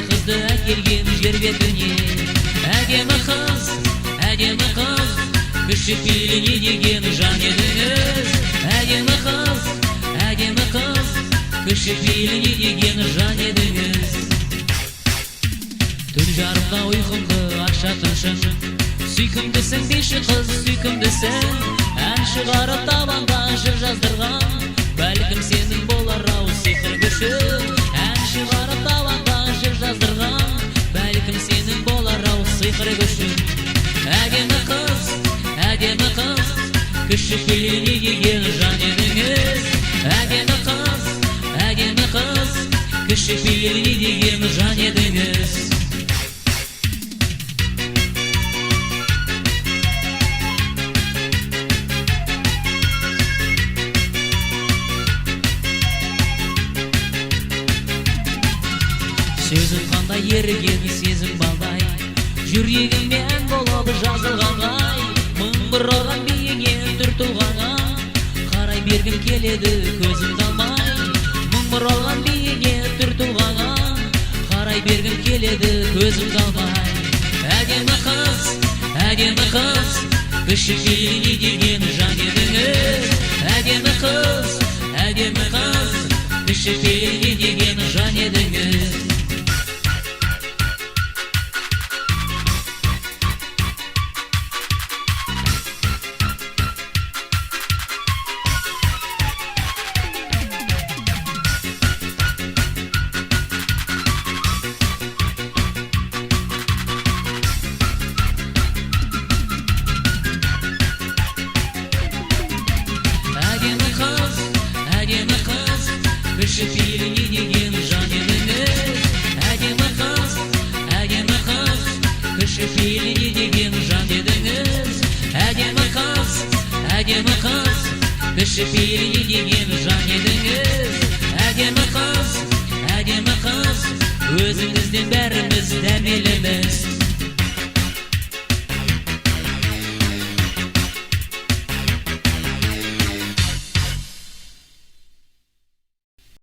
қызды әкелген жер бетіне. Әдемі қыз, кішіпейіліне деген жан едіңіз. Әдемі қыз, кішіпейіліне деген жан едіңіз. Түн жарықта ұйқымды ашатыншын, сүйкімдісің дейші қыз, сүйкімдісің. Ән шығарып табанда жыр жаздырған, бәлкім сенің болар-ау сиқыр күшің. Ән шығарып табанда жыр жаздырған, бәлкім сенің болар-ау сиқыр күшің. Әдемі қыз, кішіпейіліне деген жан едіңіз. Әдемі қыз, кішіпейіліне деген жан едіңіз. Сөзім қандай еріген сезім балдай, жүрегіммен болып жазылғанғай. Мың бір ұрған биіңе түр тұлғаңа, қарай бергім келеді көзімді алмай. Мың бір ұрған биіңе түр тұлғаңа, қарай бергім келеді көзімді алмай. Әдемі қыз, кішіпейіліне деген жан едіңіз. Әдемі қыз, кішіпейіліне деген жан едіңіз. Кішіпейіліне деген жан едіңіз. Әдемі қыз, кішіпейіліне деген жан едіңіз. Әдемі қыз, кішіпейіліне деген жан едіңіз. Әдемі қыз, өзіңізден бәріміз дәл